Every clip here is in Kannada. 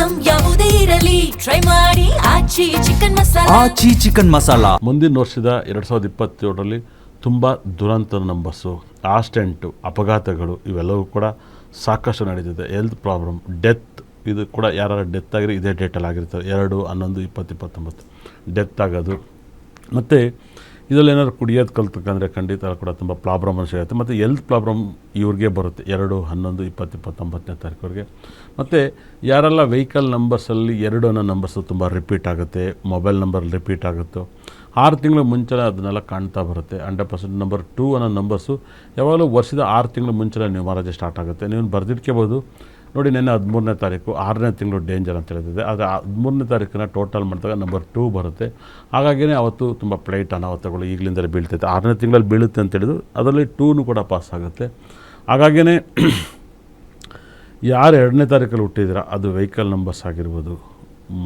ಐಟಂ ಯಾವುದೇ ಇರಲಿ ಟ್ರೈ ಮಾಡಿ ಆಚಿ ಚಿಕನ್ ಮಸಾಲಾ. ಮುಂದಿನ ವರ್ಷದ 2027ರಲ್ಲಿ ತುಂಬ ದುರಂತ ನಂಬರ್ಸು, ಆಕ್ಸಿಡೆಂಟು, ಅಪಘಾತಗಳು ಇವೆಲ್ಲವೂ ಕೂಡ ಸಾಕಷ್ಟು ನಡೀತಿದೆ. ಹೆಲ್ತ್ ಪ್ರಾಬ್ಲಮ್, ಡೆತ್, ಇದು ಕೂಡ ಯಾರು ಡೆತ್ ಆಗಿರೋ ಇದೇ ಡೇಟಲ್ಲಿ ಆಗಿರ್ತಾರೆ. 2/11/2029 ಡೆತ್ ಆಗೋದು. ಮತ್ತು ಇದರಲ್ಲಿ ಏನಾದ್ರು ಕುಡಿಯೋದು ಕಲ್ತ್ಕೊಂಡ್ರೆ ಖಂಡಿತ ಕೂಡ ತುಂಬ ಪ್ರಾಬ್ಲಮ್ ಸಿಗುತ್ತೆ. ಮತ್ತು ಹೆಲ್ತ್ ಪ್ರಾಬ್ಲಮ್ ಇವ್ರಿಗೆ ಬರುತ್ತೆ 2/11/2029 ಮತ್ತು ಯಾರೆಲ್ಲ ವೆಹಿಕಲ್ ನಂಬರ್ಸಲ್ಲಿ 2 ಅನ್ನೋ ನಂಬರ್ಸು ತುಂಬ ರಿಪೀಟ್ ಆಗುತ್ತೆ, ಮೊಬೈಲ್ ನಂಬರ್ ರಿಪೀಟ್ ಆಗುತ್ತೋ 6 ತಿಂಗಳು ಮುಂಚೆ ಅದನ್ನೆಲ್ಲ ಕಾಣ್ತಾ ಬರುತ್ತೆ. 100% ನಂಬರ್ 2 ಅನ್ನೋ ನಂಬರ್ಸು ಯಾವಾಗಲೂ ವರ್ಷದ 6 ತಿಂಗಳು ಮುಂಚೆ ನ್ಯೂಮರಾಲಜಿ ಸ್ಟಾರ್ಟ್ ಆಗುತ್ತೆ. ನೀವು ಬರೆದಿಟ್ಕೋಬೋದು. ನೋಡಿ, ನೆನ್ನೆ 13ನೇ ತಾರೀಕು 6ನೇ ತಿಂಗಳು ಡೇಂಜರ್ ಅಂತ ಹೇಳ್ತಿದೆ. ಆದರೆ 13ನೇ ತಾರೀಕನ್ನ ಟೋಟಲ್ ಮಾಡಿದಾಗ ನಂಬರ್ 2 ಬರುತ್ತೆ. ಹಾಗಾಗಿಯೇ ಅವತ್ತು ತುಂಬ ಫ್ಲೈಟ್ ಅನಾಹುತಗಳು ಈಗಲಿಂದಲೇ ಬೀಳ್ತೈತೆ. 6ನೇ ತಿಂಗಳಲ್ಲಿ ಬೀಳುತ್ತೆ ಅಂತೇಳಿದ್ರು, ಅದರಲ್ಲಿ 2 ಕೂಡ ಪಾಸ್ ಆಗುತ್ತೆ. ಹಾಗಾಗಿಯೇ ಯಾರು 2ನೇ ತಾರೀಕಲ್ಲಿ ಹುಟ್ಟಿದ್ದೀರಾ ಅದು ವೆಹಿಕಲ್ ನಂಬರ್ಸ್ ಆಗಿರ್ಬೋದು,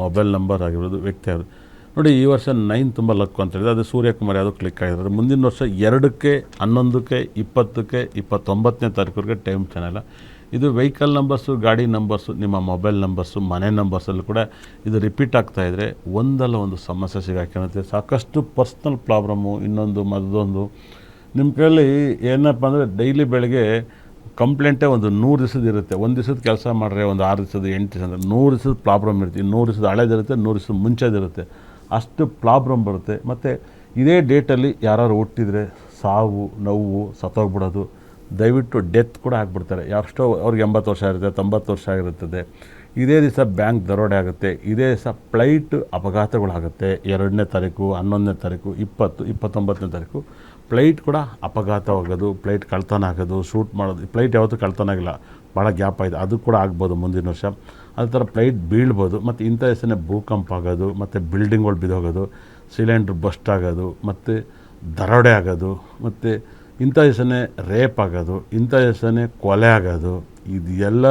ಮೊಬೈಲ್ ನಂಬರ್ ಆಗಿರ್ಬೋದು, ವ್ಯಕ್ತಿ ಆಗಿರ್ಬೋದು. ನೋಡಿ, ಈ ವರ್ಷ 9 ತುಂಬ ಲಕ್ಕು ಅಂತ ಹೇಳಿದ್ರೆ ಅದು ಸೂರ್ಯಕುಮಾರ್ ಯಾವುದು ಕ್ಲಿಕ್ ಆಗಿರೋದು. ಮುಂದಿನ ವರ್ಷ 2ಕ್ಕೆ 11ಕ್ಕೆ 20ಕ್ಕೆ 29ನೇ ತಾರೀಕುವರೆಗೆ ಟೈಮ್ ಚೆನ್ನಾಗಿಲ್ಲ. ಇದು ವೆಹಿಕಲ್ ನಂಬರ್ಸು, ಗಾಡಿ ನಂಬರ್ಸು, ನಿಮ್ಮ ಮೊಬೈಲ್ ನಂಬರ್ಸು, ಮನೆ ನಂಬರ್ಸಲ್ಲೂ ಕೂಡ ಇದು ರಿಪೀಟ್ ಆಗ್ತಾಯಿದ್ರೆ ಒಂದಲ್ಲ ಒಂದು ಸಮಸ್ಯೆ ಸಿಗಾಕಿರುತ್ತೆ. ಸಾಕಷ್ಟು ಪರ್ಸ್ನಲ್ ಪ್ರಾಬ್ಲಮ್ಮು, ಇನ್ನೊಂದು ಮತ್ತೊಂದು ನಿಮ್ಮ ಕೈಯಲ್ಲಿ ಏನಪ್ಪ ಅಂದರೆ ಡೈಲಿ ಬೆಳಗ್ಗೆ ಕಂಪ್ಲೇಂಟೇ ಒಂದು 100 ದಿವಸದ ಇರುತ್ತೆ. ಒಂದು ದಿವಸದ ಕೆಲಸ ಮಾಡಿದ್ರೆ ಒಂದು 6 ದಿವಸದ 8 ದಿವಸ ಅಂದರೆ 100 ದಿವಸದ ಪ್ರಾಬ್ಲಮ್ ಇರುತ್ತೆ. 100 ದಿವಸದ ಹಳೇದಿರುತ್ತೆ, 100 ದಿವಸದ ಮುಂಚೆದಿರುತ್ತೆ. ಅಷ್ಟು ಪ್ರಾಬ್ಲಮ್ ಬರುತ್ತೆ. ಮತ್ತು ಇದೇ ಡೇಟಲ್ಲಿ ಯಾರು ಹುಟ್ಟಿದರೆ ಸಾವು, ನೋವು, ಸತ್ತೋಗ್ಬಿಡೋದು, ದಯವಿಟ್ಟು ಡೆತ್ ಕೂಡ ಆಗಿಬಿಡ್ತಾರೆ. ಎಷ್ಟೋ ಅವ್ರಿಗೆ 80 ವರ್ಷ ಇರುತ್ತೆ, 90 ವರ್ಷ ಆಗಿರುತ್ತದೆ. ಇದೇ ದಿವಸ ಬ್ಯಾಂಕ್ ದರೋಡೆ ಆಗುತ್ತೆ. ಇದೇ ದಿವಸ ಫ್ಲೈಟ್ ಅಪಘಾತಗಳಾಗುತ್ತೆ. 2ನೇ ತಾರೀಕು, 11ನೇ ತಾರೀಕು, 20, 29ನೇ ತಾರೀಕು ಫ್ಲೈಟ್ ಕೂಡ ಅಪಘಾತವಾಗೋದು, ಫ್ಲೈಟ್ ಕಳ್ತನ ಆಗೋದು, ಶೂಟ್ ಮಾಡೋದು. ಫ್ಲೈಟ್ ಯಾವತ್ತೂ ಕಳ್ತನ ಆಗಿಲ್ಲ, ಭಾಳ ಗ್ಯಾಪ್ ಆಗಿದೆ. ಅದು ಕೂಡ ಆಗ್ಬೋದು ಮುಂದಿನ ವರ್ಷ. ಅದೇ ಥರ ಫ್ಲೈಟ್ ಬೀಳ್ಬೋದು. ಮತ್ತು ಇಂಥ ಹೆಸರೇ ಭೂಕಂಪ ಆಗೋದು, ಮತ್ತು ಬಿಲ್ಡಿಂಗ್ಗಳು ಬಿದ್ದೋಗೋದು, ಸಿಲಿಂಡ್ರ್ ಬಸ್ಟ್ ಆಗೋದು, ಮತ್ತು ದರೋಡೆ ಆಗೋದು, ಮತ್ತು ಇಂಥ ಹೆಸರೇ ರೇಪ್ ಆಗೋದು, ಇಂಥ ಹೆಸರೇ ಕೊಲೆ ಆಗೋದು, ಇದು ಎಲ್ಲ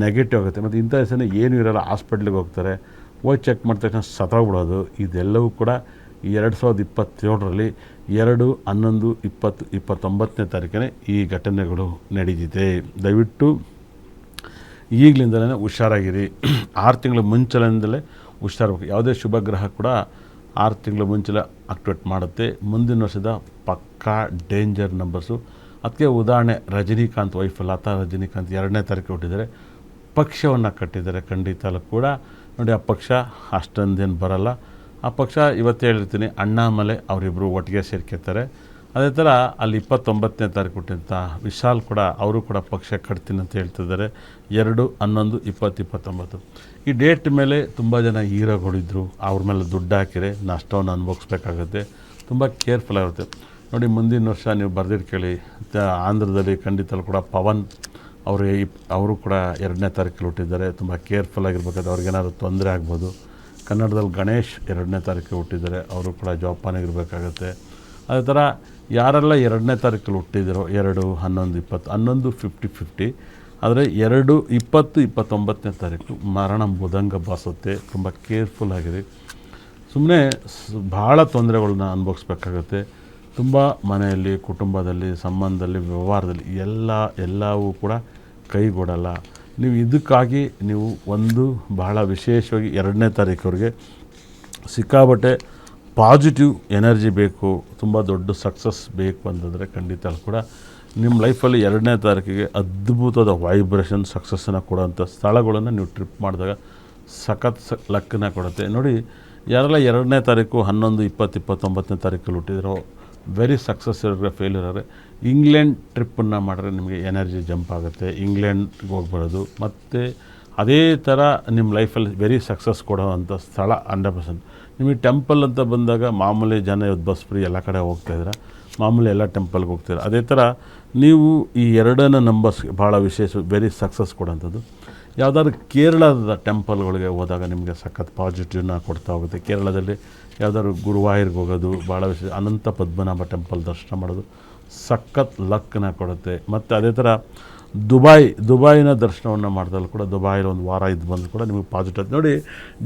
ನೆಗೆಟಿವ್ ಆಗುತ್ತೆ. ಮತ್ತು ಇಂಥ ಹೆಸರೇ ಏನೂ ಇರೋಲ್ಲ, ಹಾಸ್ಪಿಟ್ಲಿಗೆ ಹೋಗ್ತಾರೆ, ಹೋಗಿ ಚೆಕ್ ಮಾಡಿದ ತಕ್ಷಣ ಸತ್ತೋಗ್ಬಿಡೋದು. ಇದೆಲ್ಲವೂ ಕೂಡ 2027ರಲ್ಲಿ 2/11/2029ನೇ ತಾರೀಕನೇ ಈ ಘಟನೆಗಳು ನಡೀತಿದೆ. ದಯವಿಟ್ಟು ಈಗಲಿಂದಲೇ ಹುಷಾರಾಗಿರಿ. 6 ತಿಂಗಳ ಮುಂಚೆಯಿಂದಲೇ ಹುಷಾರಾಗಬೇಕು. ಯಾವುದೇ ಶುಭ ಗ್ರಹ ಕೂಡ 6 ತಿಂಗಳ ಮುಂಚೆ ಆಕ್ಟಿವೇಟ್ ಮಾಡುತ್ತೆ. ಮುಂದಿನ ವರ್ಷದ ಪಕ್ಕಾ ಡೇಂಜರ್ ನಂಬರ್ಸು. ಅದಕ್ಕೆ ಉದಾಹರಣೆ, ರಜನಿಕಾಂತ್ ವೈಫ್ ಲತಾ ರಜನಿಕಾಂತ್ 2ನೇ ತಾರೀಕು ಹುಟ್ಟಿದ್ದಾರೆ, ಪಕ್ಷವನ್ನು ಕಟ್ಟಿದ್ದಾರೆ. ಖಂಡಿತ ಕೂಡ ನೋಡಿ, ಆ ಪಕ್ಷ ಅಷ್ಟೊಂದೇನು ಬರಲ್ಲ. ಆ ಪಕ್ಷ ಇವತ್ತು ಹೇಳಿರ್ತೀನಿ, ಅಣ್ಣಾಮಲೈ ಅವರಿಬ್ಬರು ಒಟ್ಟಿಗೆ ಸೇರ್ಕೊತಾರೆ. ಅದೇ ಥರ ಅಲ್ಲಿ 29ನೇ ತಾರೀಕು ಹುಟ್ಟಿದಂಥ ವಿಶಾಲ್ ಕೂಡ ಅವರು ಕೂಡ ಪಕ್ಷ ಕಟ್ತೀನಿ ಅಂತ ಹೇಳ್ತಿದ್ದಾರೆ. 2/11/2029 ಈ ಡೇಟ್ ಮೇಲೆ ತುಂಬ ಜನ ಹೀರೋಗಳಿದ್ರು, ಅವ್ರ ಮೇಲೆ ದುಡ್ಡು ಹಾಕಿರೆ ನಷ್ಟವನ್ನು ಅನುಭವಿಸ್ಬೇಕಾಗುತ್ತೆ. ತುಂಬ ಕೇರ್ಫುಲ್ ಆಗಿರುತ್ತೆ. ನೋಡಿ, ಮುಂದಿನ ವರ್ಷ ನೀವು ಬರೆದಿಟ್ಕೊಳ್ಳಿ, ಆಂಧ್ರದಲ್ಲಿ ಖಂಡಿತ ಕೂಡ ಪವನ್ ಅವರು ಕೂಡ 2ನೇ ತಾರೀಕಲ್ಲಿ ಹುಟ್ಟಿದ್ದಾರೆ. ತುಂಬ ಕೇರ್ಫುಲ್ ಆಗಿರ್ಬೇಕಾದ್ರೆ ಅವ್ರಿಗೇನಾದ್ರು ತೊಂದರೆ ಆಗ್ಬೋದು. ಕನ್ನಡದಲ್ಲಿ ಗಣೇಶ್ 2ನೇ ತಾರೀಕಿಗೆ ಹುಟ್ಟಿದ್ದಾರೆ, ಅವರು ಕೂಡ ಜೋಪಾನಾಗಿರಬೇಕಾಗತ್ತೆ. ಅದೇ ಥರ ಯಾರೆಲ್ಲ 2ನೇ ತಾರೀಕಲ್ಲಿ ಹುಟ್ಟಿದಿರೋ 2/11/20 11/50/50 ಆದರೆ 2/20/29ನೇ ತಾರೀಕು ಮರಣ ಮೃದಂಗ ಬಾಸುತ್ತೆ. ತುಂಬ ಕೇರ್ಫುಲ್ ಆಗಿರಿ. ಸುಮ್ಮನೆ ಭಾಳ ತೊಂದರೆಗಳನ್ನ ಅನುಭವಿಸ್ಬೇಕಾಗತ್ತೆ. ತುಂಬ ಮನೆಯಲ್ಲಿ, ಕುಟುಂಬದಲ್ಲಿ, ಸಂಬಂಧದಲ್ಲಿ, ವ್ಯವಹಾರದಲ್ಲಿ ಎಲ್ಲವೂ ಕೂಡ ಕೈಗೂಡಲ್ಲ. ನೀವು ಇದಕ್ಕಾಗಿ ನೀವು ಒಂದು ಬಹಳ ವಿಶೇಷವಾಗಿ 2ನೇ ತಾರೀಕುವರೆಗೆ ಸಿಕ್ಕಾಬಟ್ಟೆ ಪಾಸಿಟಿವ್ ಎನರ್ಜಿ ಬೇಕು, ತುಂಬ ದೊಡ್ಡ ಸಕ್ಸಸ್ ಬೇಕು ಅಂತಂದರೆ ಖಂಡಿತ ಕೂಡ ನಿಮ್ಮ ಲೈಫಲ್ಲಿ 2ನೇ ತಾರೀಕಿಗೆ ಅದ್ಭುತವಾದ ವೈಬ್ರೇಷನ್ ಸಕ್ಸಸ್ಸನ್ನು ಕೊಡೋಂಥ ಸ್ಥಳಗಳನ್ನು ನೀವು ಟ್ರಿಪ್ ಮಾಡಿದಾಗ ಸಖತ್ ಲಕ್ಕನ್ನು ಕೊಡುತ್ತೆ. ನೋಡಿ, ಯಾರೆಲ್ಲ 2ನೇ ತಾರೀಕು 11/20/29ನೇ ತಾರೀಕಲ್ಲಿ ಹುಟ್ಟಿದಿರೋ ವೆರಿ ಸಕ್ಸಸ್ ಇರೋರಿಗೆ, ಫೇಲ್ಯೂರ್ ಆದರೆ ಇಂಗ್ಲೆಂಡ್ ಟ್ರಿಪ್ಪನ್ನು ಮಾಡಿದ್ರೆ ನಿಮಗೆ ಎನರ್ಜಿ ಜಂಪ್ ಆಗುತ್ತೆ. ಇಂಗ್ಲೆಂಡ್ಗೆ ಹೋಗ್ಬರೋದು. ಮತ್ತು ಅದೇ ಥರ ನಿಮ್ಮ ಲೈಫಲ್ಲಿ ವೆರಿ ಸಕ್ಸಸ್ ಕೊಡೋವಂಥ ಸ್ಥಳ 100%. ನಿಮಗೆ ಟೆಂಪಲ್ ಅಂತ ಬಂದಾಗ ಮಾಮೂಲಿ ಜನ ಇವತ್ತು ಬಸ್ ಫ್ರೀ ಎಲ್ಲ ಕಡೆ ಹೋಗ್ತಾಯಿದ್ರೆ ಮಾಮೂಲಿ ಎಲ್ಲ ಟೆಂಪಲ್ಗೆ ಹೋಗ್ತೀರ. ಅದೇ ಥರ ನೀವು ಈ 2ನೇ ನಂಬರ್ಸ್ಗೆ ಭಾಳ ವಿಶೇಷ ವೆರಿ ಸಕ್ಸಸ್ ಕೊಡೋಂಥದ್ದು. ಯಾವುದಾದ್ರು ಕೇರಳದ ಟೆಂಪಲ್ಗಳಿಗೆ ಹೋದಾಗ ನಿಮಗೆ ಸಖತ್ ಪಾಸಿಟಿವ್ನ ಕೊಡ್ತಾ ಹೋಗುತ್ತೆ. ಕೇರಳದಲ್ಲಿ ಯಾವುದಾದ್ರು ಗುರುವಾಯೂರ್ಗೆ ಹೋಗೋದು ಭಾಳ ವಿಶೇಷ. ಅನಂತ ಪದ್ಮನಾಭ ಟೆಂಪಲ್ ದರ್ಶನ ಮಾಡೋದು ಸಖತ್ ಲಕ್ಕನ್ನ ಕೊಡುತ್ತೆ. ಮತ್ತು ಅದೇ ಥರ ದುಬೈನ ದರ್ಶನವನ್ನು ಮಾಡಿದಲ್ಲಿ ಕೂಡ ದುಬೈಲಿ ಒಂದು ವಾರ ಇದ್ದು ಬಂದು ಕೂಡ ನಿಮಗೆ ಪಾಸಿಟಿವ್. ನೋಡಿ,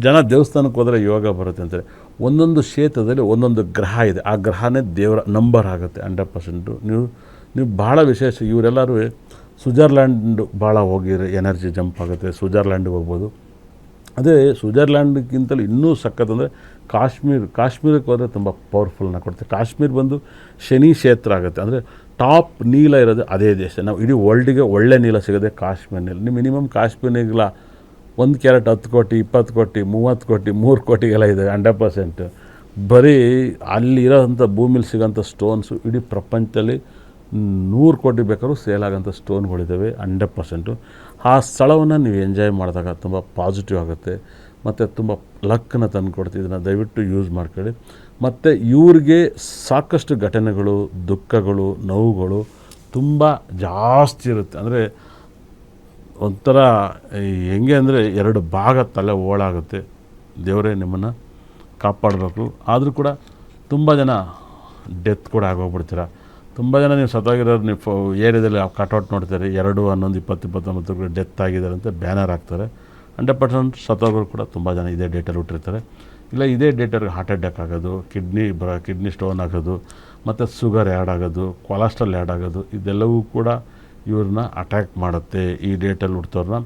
ಜನ ದೇವಸ್ಥಾನಕ್ಕೆ ಹೋದರೆ ಯೋಗ ಬರುತ್ತೆ ಅಂತಾರೆ. ಒಂದೊಂದು ಕ್ಷೇತ್ರದಲ್ಲಿ ಒಂದೊಂದು ಗ್ರಹ ಇದೆ, ಆ ಗ್ರಹನೇ ದೇವರ ನಂಬರ್ ಆಗುತ್ತೆ 100%. ನೀವು ಭಾಳ ವಿಶೇಷ. ಇವರೆಲ್ಲರೂ ಸ್ವಿಟ್ಜರ್ಲ್ಯಾಂಡ್ ಭಾಳ ಹೋಗಿರಿ, ಎನರ್ಜಿ ಜಂಪ್ ಆಗುತ್ತೆ. ಸ್ವಿಟ್ಜರ್ಲ್ಯಾಂಡಿಗೆ ಹೋಗ್ಬೋದು. ಅದೇ ಸ್ವಿಟ್ಜರ್ಲ್ಯಾಂಡ್ಗಿಂತಲೂ ಇನ್ನೂ ಸಖತ್ತಂದರೆ ಕಾಶ್ಮೀರಕ್ಕೆ ಹೋದರೆ ತುಂಬ ಪವರ್ಫುಲ್ನ ಕೊಡ್ತೆ. ಕಾಶ್ಮೀರ ಬಂದು ಶನಿ ಕ್ಷೇತ್ರ ಆಗುತ್ತೆ. ಅಂದರೆ ಟಾಪ್ ನೀಲ ಇರೋದು ಅದೇ ದೇಶ. ನಾವು ಇಡೀ ವರ್ಲ್ಡಿಗೆ ಒಳ್ಳೆ ನೀಲ ಸಿಗೋದೆ ಕಾಶ್ಮೀರ ನೀಲ. ನೀವು ಮಿನಿಮಮ್ ಕಾಶ್ಮೀರ ನೀಲ 1 ಕ್ಯಾರೆಟ್ 10 ಕೋಟಿ 20 ಕೋಟಿ 30 ಕೋಟಿ 3 ಕೋಟಿಗೆಲ್ಲ ಇದೆ 100%. ಬರೀ ಅಲ್ಲಿರೋಂಥ ಭೂಮಿಲಿ ಸಿಗೋಂಥ ಸ್ಟೋನ್ಸು ಇಡೀ ಪ್ರಪಂಚದಲ್ಲಿ 100 ಕೋಟಿ ಬೇಕಾದ್ರೂ ಸೇಲ್ ಆಗೋಂಥ ಸ್ಟೋನ್ಗಳಿದ್ದಾವೆ 100%. ಆ ಸ್ಥಳವನ್ನು ನೀವು ಎಂಜಾಯ್ ಮಾಡಿದಾಗ ತುಂಬ ಪಾಸಿಟಿವ್ ಆಗುತ್ತೆ ಮತ್ತು ತುಂಬ ಲಕ್ಕನ್ನು ತಂದು ಕೊಡ್ತೀವಿ. ಇದನ್ನು ದಯವಿಟ್ಟು ಯೂಸ್ ಮಾಡ್ಕೊಳ್ಳಿ. ಮತ್ತು ಇವ್ರಿಗೆ ಸಾಕಷ್ಟು ಘಟನೆಗಳು, ದುಃಖಗಳು, ನೋವುಗಳು ತುಂಬ ಜಾಸ್ತಿ ಇರುತ್ತೆ. ಅಂದರೆ ಒಂಥರ ಹೆಂಗೆ ಅಂದರೆ 2 ಭಾಗ ತಲೆ ಓಡಾಗುತ್ತೆ. ದೇವರೇ ನಿಮ್ಮನ್ನು ಕಾಪಾಡಬೇಕು. ಆದರೂ ಕೂಡ ತುಂಬ ಜನ ಡೆತ್ ಕೂಡ ಆಗೋಗ್ಬಿಡ್ತೀರ. ತುಂಬ ಜನ ನೀವು ಸತ್ತೋಗಿರೋರು ನೀವು ಏರಿಯಾದಲ್ಲಿ ಕಟ್ಔಟ್ ನೋಡ್ತಾರೆ 2 11 20 ಡೆತ್ ಆಗಿದ್ದಾರೆ ಅಂತ ಬ್ಯಾನರ್ ಹಾಕ್ತಾರೆ. 100% ಸತ್ತೋಗೋರು ಕೂಡ ತುಂಬ ಜನ ಇದೇ ಡೇಟಲ್ಲಿ ಹುಟ್ಟಿರ್ತಾರೆ. ಇಲ್ಲ ಇದೇ ಡೇಟಲ್ಲಿ ಹಾರ್ಟ್ ಅಟ್ಯಾಕ್ ಆಗೋದು, ಕಿಡ್ನಿ ಸ್ಟೋನ್ ಆಗೋದು, ಮತ್ತು ಶುಗರ್ ಆ್ಯಡ್ ಆಗೋದು, ಕೊಲೆಸ್ಟ್ರಾಲ್ ಆ್ಯಡ್ ಆಗೋದು, ಇದೆಲ್ಲವೂ ಕೂಡ ಇವ್ರನ್ನ ಅಟ್ಯಾಕ್ ಮಾಡುತ್ತೆ. ಈ ಡೇಟಲ್ಲಿ ಹುಡ್ತವ್ರನ್ನ